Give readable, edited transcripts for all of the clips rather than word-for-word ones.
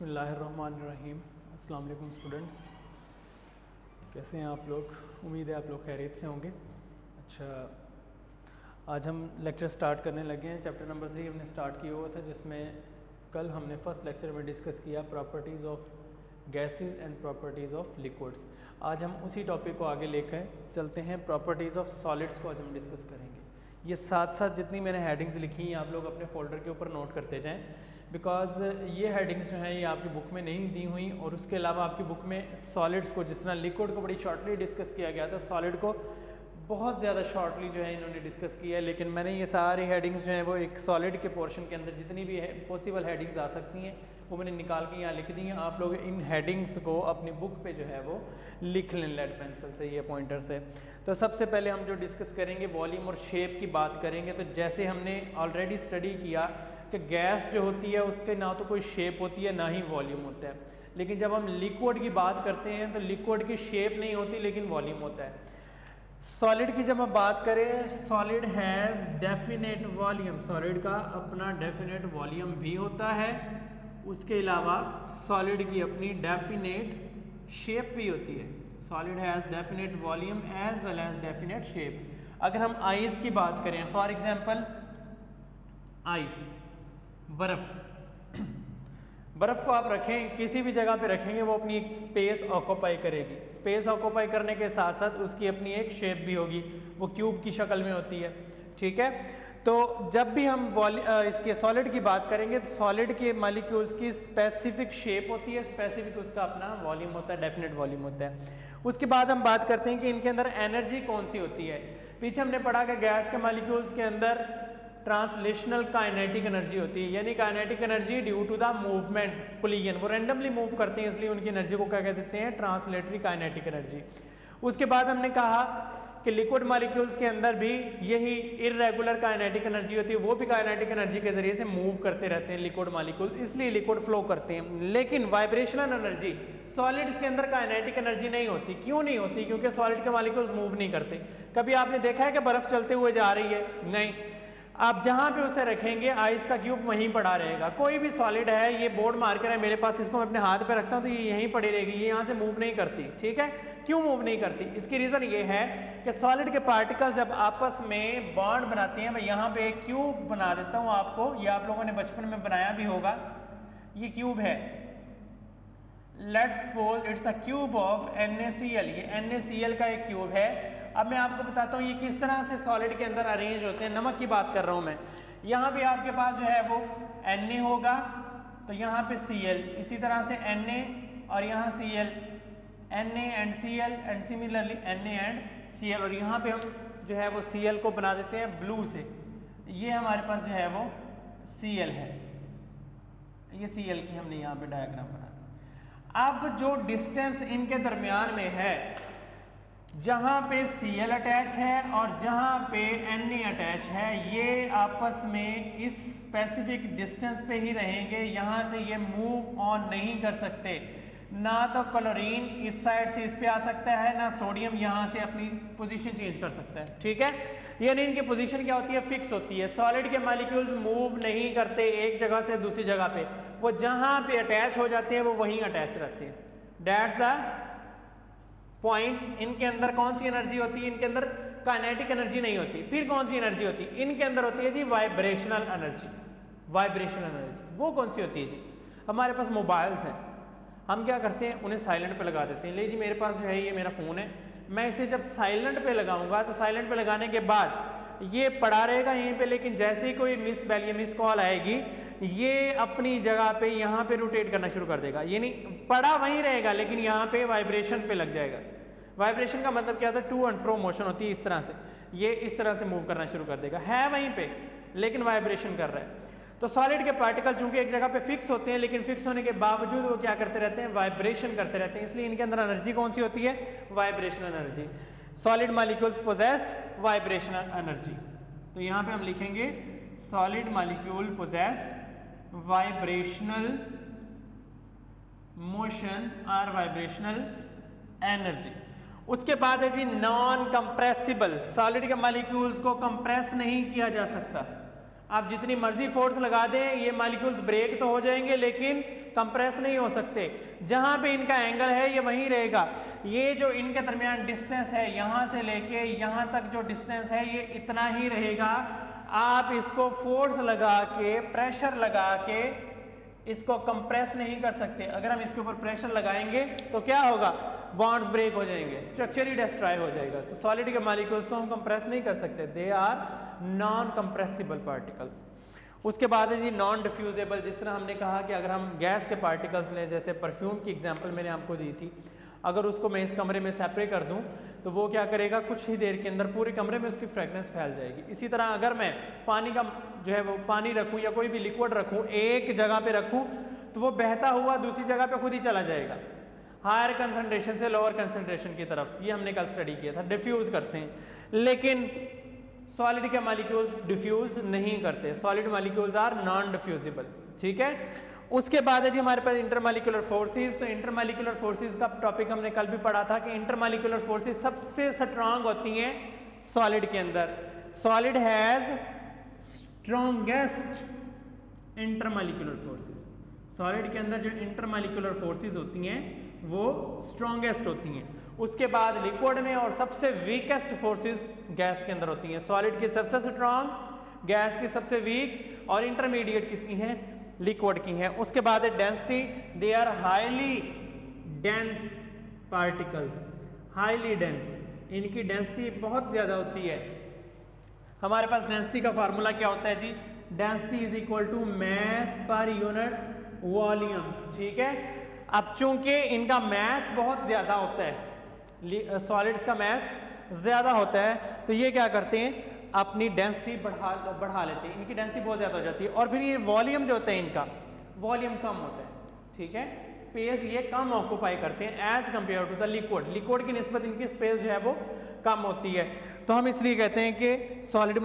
बिस्मिल्लाहिर्रहमानिर्रहीम। अस्सलाम वालेकुम स्टूडेंट्स, कैसे हैं आप लोग? उम्मीद है आप लोग खैरियत से होंगे। अच्छा, आज हम लेक्चर स्टार्ट करने लगे हैं। चैप्टर नंबर 3 हमने स्टार्ट किया हुआ था, जिसमें कल हमने फर्स्ट लेक्चर में डिस्कस किया properties of gases and properties of liquids. आज हम उसी टॉपिक को आगे लेकर चलते हैं। प्रॉपर्टीज़ ऑफ सॉलिड्स को आज हम डिस्कस करेंगे। ये साथ साथ जितनी मैंने हेडिंग्स लिखी हैं आप लोग अपने फोल्डर के ऊपर नोट करते जाएं, बिकॉज ये हेडिंग्स जो हैं ये आपकी बुक में नहीं दी हुई, और उसके अलावा आपकी बुक में सॉलिड्स को, जिस तरह लिक्विड को बड़ी शॉर्टली डिस्कस किया गया था, सॉलिड को बहुत ज़्यादा शॉर्टली जो है इन्होंने डिस्कस किया है। लेकिन मैंने ये सारी हेडिंग्स जो हैं वो एक सॉलिड के पोर्शन के अंदर जितनी भी पॉसिबल हेडिंग्स आ सकती हैं वो मैंने निकाल के यहाँ लिख दी हैं। आप लोग इन हेडिंग्स को अपनी बुक पे जो है वो लिख लें लेड पेंसिल से, ये पॉइंटर से। तो सबसे पहले हम जो डिस्कस करेंगे वॉल्यूम और शेप की बात करेंगे। तो जैसे हमने ऑलरेडी स्टडी किया कि गैस जो होती है उसके ना तो कोई शेप होती है ना ही वॉल्यूम होता है, लेकिन जब हम लिक्विड की बात करते हैं तो लिक्विड की शेप नहीं होती लेकिन वॉल्यूम होता है। सॉलिड की जब हम बात करें, solid has definite volume, solid का अपना डेफिनेट वॉल्यूम भी होता है। उसके अलावा सॉलिड की अपनी डेफिनेट शेप भी होती है। Solid has definite volume as well as definite shape. अगर हम आइस की बात करें, फॉर एग्जांपल आइस, बर्फ़ को आप रखें किसी भी जगह पे रखेंगे वो अपनी एक स्पेस ऑक्यूपाई करेगी। स्पेस ऑक्यूपाई करने के साथ साथ उसकी अपनी एक शेप भी होगी, वो क्यूब की शक्ल में होती है। ठीक है, तो जब भी हम इसके सॉलिड की बात करेंगे तो सॉलिड के मॉलिक्यूल्स की स्पेसिफिक शेप होती है, स्पेसिफिक उसका अपना वॉल्यूम होता है, डेफिनेट वॉल्यूम होता है। उसके बाद हम बात करते हैं कि इनके अंदर एनर्जी कौन सी होती है। पीछे हमने पढ़ा कि गैस के मॉलिक्यूल्स के अंदर ट्रांसलेशनल काइनेटिक एनर्जी होती है, यानी kinetic energy due to the movement collision, वो रैंडमली मूव करते हैं इसलिए उनकी एनर्जी को क्या कह देते हैं, ट्रांसलेटरी काइनेटिक एनर्जी। उसके बाद हमने कहा कि लिक्विड मॉलिक्यूल्स के अंदर भी यही इररेगुलर काइनेटिक एनर्जी होती है, वो भी काइनेटिक एनर्जी के जरिए से मूव करते रहते हैं लिक्विड मॉलिक्यूल्स, इसलिए लिक्विड फ्लो करते हैं। लेकिन वाइब्रेशनल एनर्जी सॉलिड्स के अंदर काइनेटिक एनर्जी नहीं होती। क्यों नहीं होती? क्योंकि सॉलिड के मॉलिक्यूल्स मूव नहीं करते। कभी आपने देखा है कि बर्फ चलते हुए जा रही है? नहीं। आप जहां पे उसे रखेंगे आइस का क्यूब वहीं पड़ा रहेगा। कोई भी सॉलिड है, ये बोर्ड मार्कर है मेरे पास, इसको मैं अपने हाथ पे रखता हूं तो ये यहीं पड़ी रहेगी, ये यहां से मूव नहीं करती। ठीक है, क्यों मूव नहीं करती? इसकी रीजन ये है कि सॉलिड के पार्टिकल्स जब आपस में बॉन्ड बनाते हैं, मैं यहाँ पे एक क्यूब बना देता हूं आपको, ये आप लोगों ने बचपन में बनाया भी होगा। ये क्यूब है, let's suppose it's a cube of NaCl, ये NaCl का एक क्यूब है। अब मैं आपको बताता हूँ ये किस तरह से सॉलिड के अंदर अरेंज होते हैं। नमक की बात कर रहा हूँ मैं। यहाँ पे आपके पास जो है वो Na होगा, तो यहाँ पे Cl, इसी तरह से Na और यहाँ Cl, Na and Cl and similarly Na and Cl, और यहाँ पे हम जो है वो Cl को बना देते हैं ब्लू से। ये हमारे पास जो है वो Cl है, ये Cl की हमने यहाँ पे डायग्राम बना दिया। अब जो डिस्टेंस इनके दरमियान में है, जहां पे Cl अटैच है और जहां पे Na अटैच है, ये आपस में इस स्पेसिफिक डिस्टेंस पे ही रहेंगे। यहां से ये मूव ऑन नहीं कर सकते। ना तो क्लोरीन इस साइड से इस पे आ सकता है, ना सोडियम यहां से अपनी पोजीशन चेंज कर सकता है। ठीक है, यानी इनकी पोजीशन क्या होती है, फिक्स होती है। सॉलिड के मॉलिक्यूल्स मूव नहीं करते एक जगह से दूसरी जगह पे, वो जहां पे अटैच हो जाते हैं वो वहीं अटैच रहते हैं। That's the point. इनके अंदर कौन सी एनर्जी होती है? इनके अंदर काइनेटिक एनर्जी नहीं होती। फिर कौन सी एनर्जी होती है? इनके अंदर होती है जी वाइब्रेशनल एनर्जी। वाइब्रेशनल एनर्जी वो कौन सी होती है जी? हमारे पास मोबाइल्स हैं, हम क्या करते हैं, उन्हें साइलेंट पे लगा देते हैं। ले जी मेरे पास जो है ये मेरा फ़ोन है, मैं इसे जब साइलेंट पे लगाऊंगा तो साइलेंट पे लगाने के बाद ये पड़ा रहेगा यहीं पे, लेकिन जैसे ही कोई मिस कॉल आएगी ये अपनी जगह पे यहाँ पे रोटेट करना शुरू कर देगा। यानी पड़ा वहीं रहेगा लेकिन यहाँ पे वाइब्रेशन पे लग जाएगा। वाइब्रेशन का मतलब क्या होता है? टू एंड फ्रो मोशन होती है। इस तरह से ये इस तरह से मूव करना शुरू कर देगा, है वहीं पे लेकिन वाइब्रेशन कर रहा है। तो सॉलिड के पार्टिकल चूंकि एक जगह पे फिक्स होते हैं, लेकिन फिक्स होने के बावजूद वो क्या करते रहते हैं, वाइब्रेशन करते रहते हैं। इसलिए इनके अंदर एनर्जी कौन सी होती है? Vibrational energy. Solid molecules possess vibrational energy. तो यहाँ पे हम लिखेंगे solid molecule possess vibrational motion और वाइब्रेशनल एनर्जी। उसके बाद है जी नॉन कंप्रेसिबल। सॉलिड के मॉलिक्यूल्स को कंप्रेस नहीं किया जा सकता। आप जितनी मर्जी फोर्स लगा दें ये मॉलिक्यूल्स ब्रेक तो हो जाएंगे लेकिन कंप्रेस नहीं हो सकते। जहां पे इनका एंगल है ये वहीं रहेगा। ये जो इनके दरमियान डिस्टेंस है यहां से लेके यहां तक जो डिस्टेंस है ये इतना ही रहेगा। आप इसको फोर्स लगा के, प्रेशर लगा के इसको कंप्रेस नहीं कर सकते। अगर हम इसके ऊपर प्रेशर लगाएंगे तो क्या होगा, बॉन्ड्स ब्रेक हो जाएंगे, स्ट्रक्चर ही डिस्ट्रॉय हो जाएगा। तो सॉलिड के मॉलिक्यूल्स को हम कंप्रेस नहीं कर सकते, they are non compressible particles. उसके बाद है जी नॉन डिफ्यूजेबल। जिस तरह हमने कहा कि अगर हम गैस के पार्टिकल्स लें, जैसे परफ्यूम की एग्जांपल मैंने आपको दी थी, अगर उसको मैं इस कमरे में सेपरेट कर दूं तो वो क्या करेगा, कुछ ही देर के अंदर पूरे कमरे में उसकी फ्रेगनेंस फैल जाएगी। इसी तरह अगर मैं पानी का जो है वो पानी रखूं या कोई भी लिक्विड रखूं, एक जगह पे रखूं तो वो बहता हुआ दूसरी जगह पे खुद ही चला जाएगा, हायर कंसंट्रेशन से लोअर कंसंट्रेशन की तरफ। ये हमने कल स्टडी किया था, डिफ्यूज करते हैं। लेकिन सॉलिड के मॉलिक्यूल्स डिफ्यूज नहीं करते, solid molecules are non diffusible. ठीक है, उसके बाद है जी हमारे पास इंटरमॉलिक्यूलर फोर्सेस। तो इंटरमॉलिक्यूलर फोर्सेस का टॉपिक हमने कल भी पढ़ा था कि इंटरमॉलिक्यूलर फोर्सेस सबसे स्ट्रांग होती हैं सॉलिड के अंदर। Solid has strongest intermolecular forces. Solid के अंदर जो इंटरमॉलिक्यूलर फोर्सेस होती हैं वो स्ट्रॉन्गेस्ट होती हैं। उसके बाद लिक्विड में और सबसे वीकेस्ट फोर्सेस गैस के अंदर होती हैं। सॉलिड की सबसे स्ट्रांग, गैस की सबसे वीक, और इंटरमीडिएट किसकी है, लिक्विड की है। उसके बाद है density, they are highly dense particles, highly dense, इनकी डेंसिटी बहुत ज्यादा होती है। हमारे पास डेंसिटी का फार्मूला क्या होता है जी, density is equal to mass per unit volume. ठीक है, अब चूंकि इनका मैस बहुत ज्यादा होता है, सॉलिड्स का मैस ज्यादा होता है, तो ये क्या करते हैं, अपनी डेंसिटी बढ़ा लेते हैं, इनकी डेंसिटी बहुत ज्यादा हो जाती है। और फिर ये वॉल्यूम जो होता है इनका, वॉल्यूम कम होता है। ठीक है, स्पेस ये कम ऑक्यूपाई करते हैं as compared to the liquid. Liquid की निस्बत इनकी स्पेस जो है वो कम होती है। तो हम इसलिए कहते हैं कि सॉलिड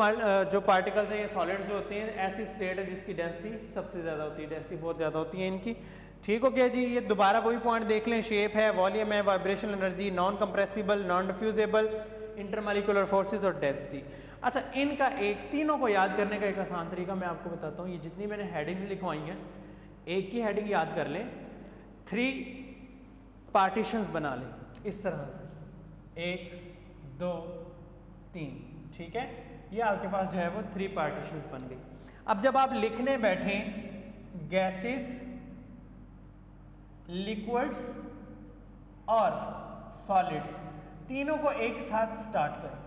जो पार्टिकल्स हैं, ये सॉलिड्स जो होते हैं, ऐसी स्टेट है जिसकी डेंसिटी सबसे ज्यादा होती है, डेंसिटी बहुत ज्यादा होती है इनकी। ठीक हो गया जी। ये दोबारा वही पॉइंट देख लें, शेप है, वॉल्यूम है, vibrational energy, non compressible, non diffusible, intermolecular forces और डेंसिटी। अच्छा, इनका एक तीनों को याद करने का एक आसान तरीका मैं आपको बताता हूँ। ये जितनी मैंने हेडिंग्स लिखवाई हैं, एक की हेडिंग याद कर लें, 3 पार्टीशंस बना लें इस तरह से, 1 2 3। ठीक है, ये आपके पास जो है वो 3 पार्टीशंस बन गई। अब जब आप लिखने बैठें गैसेस, लिक्विड्स और सॉलिड्स, तीनों को एक साथ स्टार्ट करें।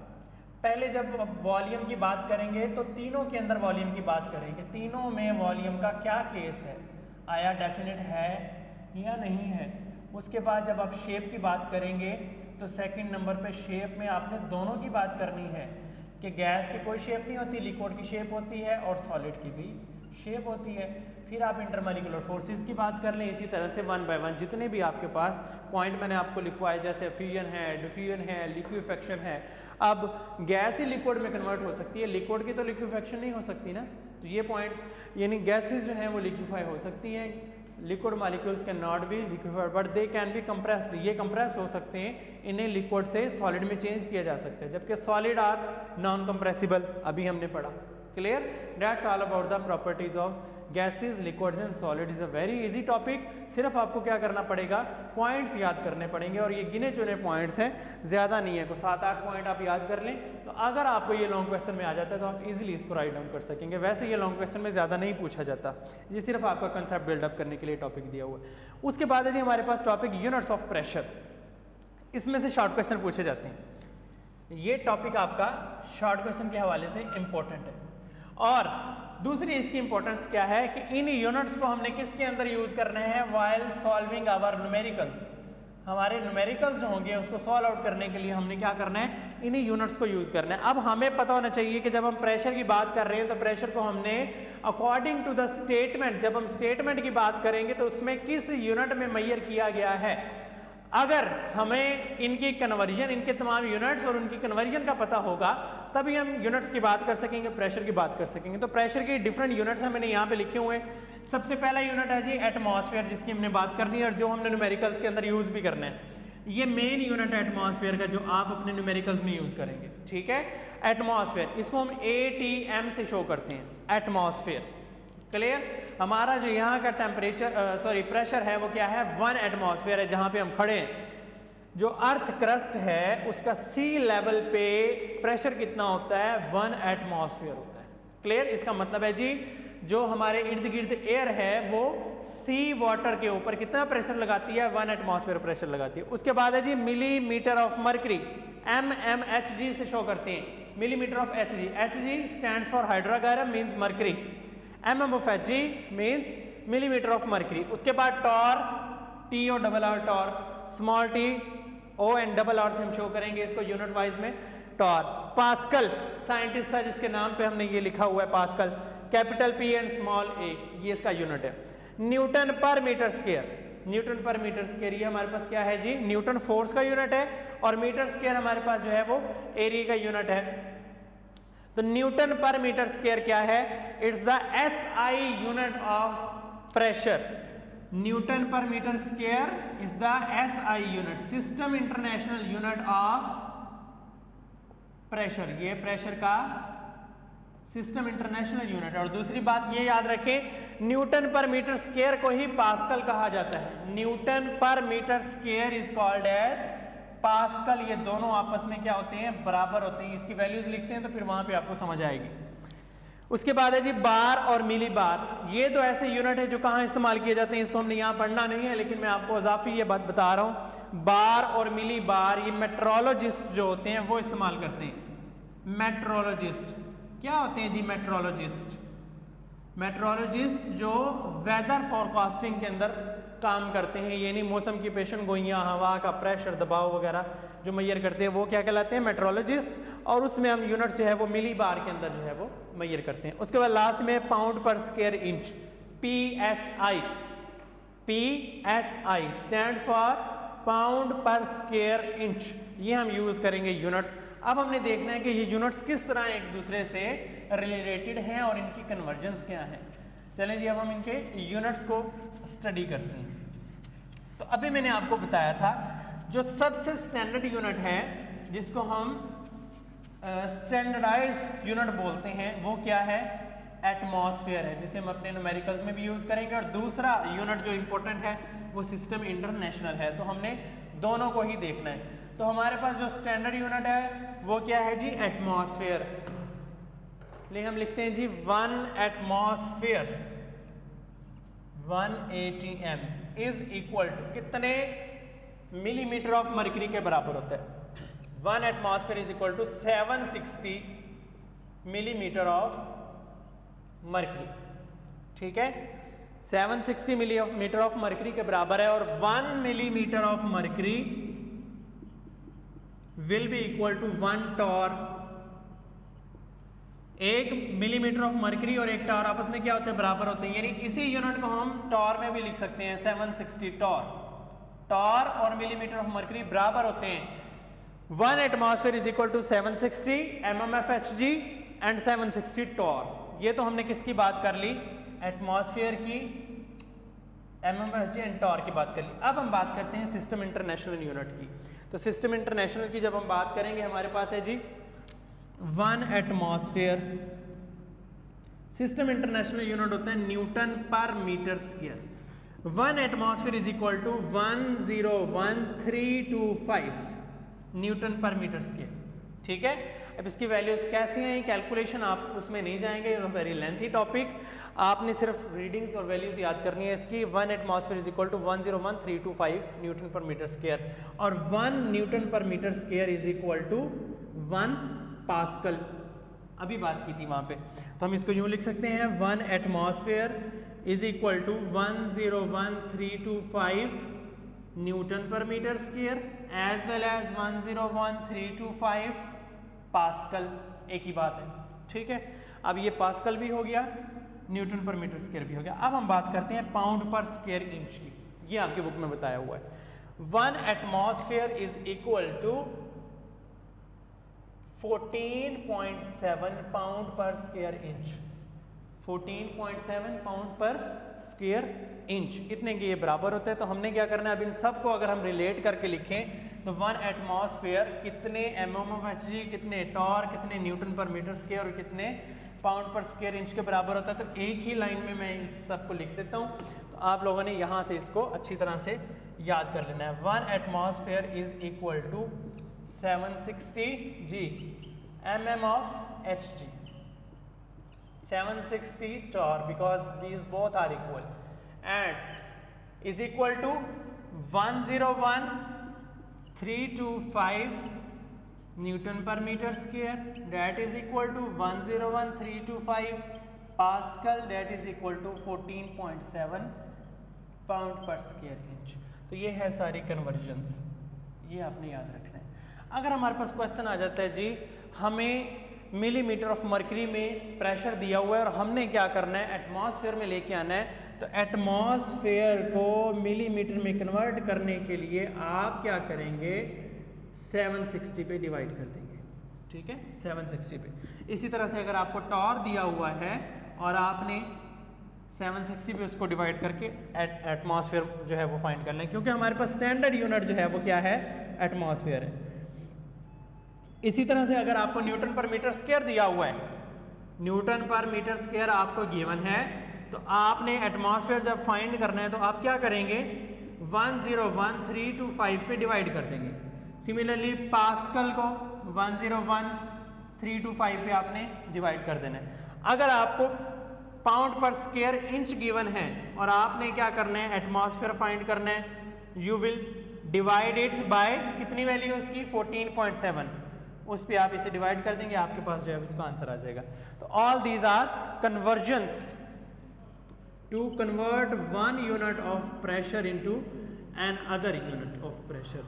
पहले जब वॉल्यूम की बात करेंगे तो तीनों के अंदर वॉल्यूम की बात करेंगे, तीनों में वॉल्यूम का क्या केस है, आया डेफिनेट है या नहीं है। उसके बाद जब आप शेप की बात करेंगे तो सेकंड नंबर पे शेप में आपने दोनों की बात करनी है कि गैस की कोई शेप नहीं होती, लिक्विड की शेप होती है और सॉलिड की भी शेप होती है। फिर आप इंटरमॉलिक्यूलर फोर्सेस की बात कर लें। इसी तरह से 1 बाय 1 जितने भी आपके पास पॉइंट मैंने आपको लिखवाए, जैसे फ्यूजन है, डिफ्यूजन है, लिक्विफेक्शन है। अब गैस ही लिक्विड में कन्वर्ट हो सकती है, लिक्विड की तो लिक्विफेक्शन नहीं हो सकती ना। तो ये पॉइंट यानी गैसेस जो हैं वो लिक्विफाई हो सकती हैं, liquid molecules can not be liquefied but they can be compressed. ये कंप्रेस हो सकते हैं, इन्हें लिक्विड से सॉलिड में चेंज किया जा सकता है, जबकि सॉलिड आर नॉन कंप्रेसिबल, अभी हमने पढ़ा। Clear, that's all about the properties of gases, liquids and solid. Is a very easy topic. सिर्फ आपको क्या करना पड़ेगा, पॉइंट्स याद करने पड़ेंगे, और ये गिने चुने पॉइंट्स हैं, ज्यादा नहीं है, को 7-8 पॉइंट आप याद कर लें। तो अगर आपको ये लॉन्ग क्वेश्चन में आ जाता है तो आप इजीली इसको राइट डाउन कर सकेंगे। वैसे ये लॉन्ग क्वेश्चन में ज्यादा नहीं पूछा जाता, ये सिर्फ आपका कंसेप्ट बिल्डअप करने के लिए टॉपिक दिया हुआ है। उसके बाद है जी हमारे पास टॉपिक यूनिट्स ऑफ प्रेशर। इसमें से शॉर्ट क्वेश्चन पूछे जाते हैं। ये टॉपिक आपका शॉर्ट क्वेश्चन के हवाले से इंपॉर्टेंट है। और दूसरी इसकी इंपॉर्टेंस क्या है कि इन यूनिट्स को हमने किसके अंदर यूज करने हैं, व्हाइल सॉल्विंग आवर न्यूमेरिकल्स। हमारे न्यूमेरिकल्स जो होंगे उसको सॉल्व आउट करने के लिए हमने क्या करना है, इन्हीं यूनिट्स को यूज करना है। अब हमें पता होना चाहिए कि जब हम प्रेशर की बात कर रहे हैं तो प्रेशर को हमने अकॉर्डिंग टू द स्टेटमेंट, जब हम स्टेटमेंट की बात करेंगे तो उसमें किस यूनिट में मेजर किया गया है। अगर हमें इनकी कन्वर्जन, इनके तमाम यूनिट्स और उनकी कन्वर्जन का पता होगा तभी हम यूनिट्स की बात कर सकेंगे, प्रेशर की बात कर सकेंगे। तो प्रेशर के डिफरेंट यूनिट्स हैं, मैंने यहाँ पे लिखे हुए हैं। सबसे पहला यूनिट है जी एटमॉस्फेयर, जिसकी हमने बात करनी है और जो हमने न्यूमेरिकल्स के अंदर यूज भी करना है। ये मेन यूनिट है एटमॉस्फेयर का, जो आप अपने न्यूमेरिकल्स में यूज करेंगे। ठीक है, एटमॉस्फेयर, इसको हम ATM से शो करते हैं, एटमॉस्फेयर। क्लियर? हमारा जो यहाँ का टेम्परेचर प्रेशर है वो क्या है, 1 एटमॉस्फेयर है जहाँ पे हम खड़े हैं। जो अर्थ क्रस्ट है उसका सी लेवल पे प्रेशर कितना होता है, 1 एटमॉस्फेयर होता है। क्लियर? इसका मतलब है जी जो हमारे इर्द गिर्द एयर है वो सी वाटर के ऊपर कितना प्रेशर लगाती है, 1 एटमॉस्फेयर प्रेशर लगाती है। उसके बाद है जी मिलीमीटर ऑफ मर्करी, mmHg से शो करते हैं, millimetre of Hg। Hg stands for hydrocarbon means mercury, mm of Hg means millimetre of mercury. उसके बाद टॉर, टी और double R torr, small T O and double R से हम show करेंगे इसको यूनिट वाइज में, टॉर। पास्कल साइंटिस्ट था जिसके नाम पे हमने ये लिखा हुआ है Pascal, capital P and small a, ये इसका यूनिट है। Newton per metre square, Newton per metre square ये हमारे पास क्या है जी, न्यूटन फोर्स का यूनिट है, और मीटर स्क्वायर हमारे पास जो है वो एरिया का यूनिट है। तो न्यूटन पर मीटर स्क्वायर क्या है, it's the SI unit of pressure. Newton per metre square is the SI unit, system international unit of pressure, ये प्रेशर का सिस्टम इंटरनेशनल यूनिट। और दूसरी बात ये याद रखें, न्यूटन पर मीटर स्क्वायर को ही पास्कल कहा जाता है। Newton per metre square is called as Pascal. ये दोनों आपस में क्या होते हैं, बराबर होते हैं। इसकी वैल्यूज लिखते हैं तो फिर वहां पे आपको समझ आएगी। उसके बाद है जी बार और मिली बार, ये तो ऐसे यूनिट है जो कहाँ इस्तेमाल किए जाते हैं, इसको हमने यहाँ पढ़ना नहीं है, लेकिन मैं आपको इजाफी ये बात बता रहा हूँ। बार और मिली बार ये मेट्रोलॉजिस्ट जो होते हैं वो इस्तेमाल करते हैं। मेट्रोलॉजिस्ट क्या होते हैं जी, मेट्रोलॉजिस्ट, मेट्रोलॉजिस्ट जो वेदर फोरकास्टिंग के अंदर काम करते हैं, यानी मौसम की पेशन गोइयाँ, हवा का प्रेशर, दबाव वगैरह जो मैयर करते हैं वो क्या कहलाते हैं, मेट्रोलॉजिस्ट। और उसमें हम यूनिट जो है वो मिली बार के अंदर जो है वो मैयर करते हैं। उसके बाद लास्ट में pound per square inch, PSI, PSI stands for pound per square inch, ये हम यूज करेंगे यूनिट्स। अब हमने देखना है कि ये यूनिट्स किस तरह एक दूसरे से रिलेटेड हैं और इनकी कन्वर्जेंस क्या है। चलें जी अब हम इनके यूनिट्स को स्टडी करते हैं। तो अभी मैंने आपको बताया था जो सबसे स्टैंडर्ड यूनिट है जिसको हम स्टैंडर्डाइज यूनिट बोलते हैं वो क्या है, एटमॉस्फेयर है, जिसे हम अपने न्यूमेरिकल्स में भी यूज करेंगे। और दूसरा यूनिट जो इंपॉर्टेंट है वो सिस्टम इंटरनेशनल है, तो हमने दोनों को ही देखना है। तो हमारे पास जो स्टैंडर्ड यूनिट है वो क्या है जी, एटमॉस्फेयर। ले हम लिखते हैं जी 1 atmosphere 1 ATM is equal to कितने मिलीमीटर ऑफ मर्करी के बराबर होता है। 1 atmosphere is equal to 760 millimetre of mercury. ठीक है, 760 मिलीमीटर ऑफ मर्करी के बराबर है। और 1 millimetre of mercury will be equal to 1 torr. 1 millimetre of mercury और 1 टॉर आपस में क्या होते हैं, बराबर होते हैं। यानी इसी यूनिट को हम टॉर में भी लिख सकते हैं, 760 टॉर। टॉर और मिलीमीटर ऑफ मर्करी बराबर होते हैं। 1 atmosphere is equal to 760 mmFHg and 760 torr. ये तो हमने किसकी बात कर ली, एटमॉस्फेयर की, mmFHg एंड टॉर की बात कर ली। अब हम बात करते हैं सिस्टम इंटरनेशनल यूनिट की। तो सिस्टम इंटरनेशनल की जब हम बात करेंगे, हमारे पास है जी 1 एटमॉस्फेयर। सिस्टम इंटरनेशनल यूनिट होता है Newton per metre square. 1 atmosphere is equal to 101325 Newton per metre square. ठीक है, अब इसकी वैल्यूज कैसी हैं, कैलकुलेशन आप उसमें नहीं जाएंगे, वेरी लेंथी टॉपिक। आपने सिर्फ रीडिंग्स और वैल्यूज याद करनी है इसकी। 1 atmosphere is equal to 101325 Newton per metre square, और 1 Newton per metre square is equal to 1 Pascal. अभी बात की थी वहां पे, तो हम इसको यूं लिख सकते हैं 1 atmosphere is equal to 101325 Newton per metre square as well as 101325 pascal. एक ही बात है, ठीक है। अब ये पास्कल भी हो गया, न्यूटन पर मीटर स्क्वायर भी हो गया। अब हम बात करते हैं पाउंड पर स्क्वायर इंच की। ये आपके बुक में बताया हुआ है। 1 atmosphere is equal to 14.7 pound per square inch. 14.7 pound per square inch, इतने के ये बराबर होते हैं। तो हमने क्या करना है, अब इन सब को अगर हम रिलेट करके लिखें तो 1 एटमॉस्फेयर कितने mmHg, कितने टॉर, कितने न्यूटन पर मीटर स्क्वायर और कितने पाउंड पर स्क्वायर इंच के बराबर होता है। तो एक ही लाइन में मैं इस सबको लिख देता हूँ। तो आप लोगों ने यहाँ से इसको अच्छी तरह से याद कर लेना है। 1 एटमॉस्फेयर इज इक्वल टू 760 जी mm of Hg, 760 torr, because these both are equal, and is equal to 101,325 Newton per meter square, that is equal to 101,325 Pascal, that is equal to 14.7 pound per square inch। तो ये है सारी convergence, ये आपने याद रखना है। अगर हमारे पास क्वेश्चन आ जाता है जी हमें मिलीमीटर ऑफ मर्करी में प्रेशर दिया हुआ है और हमने क्या करना है, एटमॉस्फेयर में लेके आना है, तो एटमॉस्फेयर को मिलीमीटर में कन्वर्ट करने के लिए आप क्या करेंगे, 760 पे डिवाइड कर देंगे। ठीक है, 760 पे। इसी तरह से अगर आपको टॉर दिया हुआ है और आपने 760 पे उसको डिवाइड करके एटमॉस्फेयर जो है वो फाइंड कर लें, क्योंकि हमारे पास स्टैंडर्ड यूनिट जो है वो क्या है, एटमॉस्फेयर है। इसी तरह से अगर आपको न्यूटन पर मीटर स्क्वायर दिया हुआ है, न्यूटन पर मीटर स्क्वायर आपको गिवन है, तो आपने एटमॉस्फेयर जब फाइंड करना है तो आप क्या करेंगे, 101,325 पे डिवाइड कर देंगे। सिमिलरली पास्कल को 101,325 पे आपने डिवाइड कर देना है। अगर आपको pound per square inch given है और आपने क्या करना है, एटमॉस्फेयर फाइंड करना है, you will divide it by कितनी वैल्यू है उसकी, 14.7, उस पे आप इसे डिवाइड कर देंगे, आपके पास जो है इसका आंसर आ जाएगा। तो all these are conversions to convert one unit of pressure into another unit of pressure.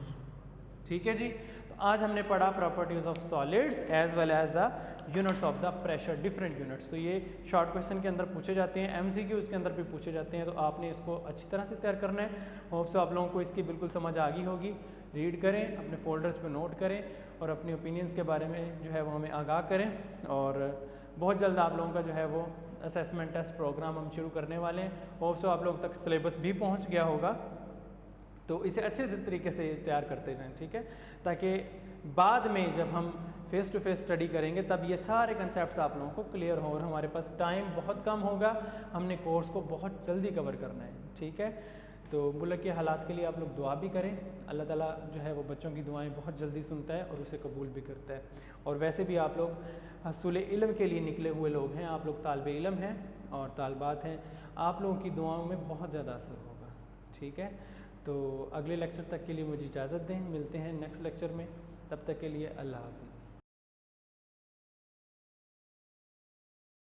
ठीक है जी। तो आज हमने पढ़ा properties of solids as well as the units of the pressure, different units. तो ये शॉर्ट क्वेश्चन के अंदर पूछे जाते हैं, एमसीक्यूज के अंदर भी पूछे जाते हैं, तो आपने इसको अच्छी तरह से तैयार करना है। होप सो आप लोगों को इसकी बिल्कुल समझ आ गई होगी। रीड करें, अपने फोल्डर्स पे नोट करें और अपनी ओपिनियंस के बारे में जो है वो हमें आगाह करें। और बहुत जल्द आप लोगों का जो है वो असेसमेंट टेस्ट प्रोग्राम हम शुरू करने वाले हैं। होप सो आप लोग तक सिलेबस भी पहुंच गया होगा, तो इसे अच्छे तरीके से तैयार करते जाएं। ठीक है, ताकि बाद में जब हम फेस टू फेस स्टडी करेंगे तब ये सारे कंसेप्ट्स आप लोगों को क्लियर हों और हमारे पास टाइम बहुत कम होगा, हमने कोर्स को बहुत जल्दी कवर करना है। ठीक है, तो मुल्क के हालात के लिए आप लोग दुआ भी करें। अल्लाह ताला जो है वो बच्चों की दुआएं बहुत जल्दी सुनता है और उसे कबूल भी करता है। और वैसे भी आप लोग हसूल इल्म के लिए निकले हुए लोग हैं, आप लोग तालिब इल्म हैं और तालबात हैं, आप लोगों की दुआओं में बहुत ज़्यादा असर होगा। ठीक है, तो अगले लेक्चर तक के लिए मुझे इजाज़त दें, मिलते हैं नेक्स्ट लेक्चर में, तब तक के लिए अल्लाह हाफ़िज़।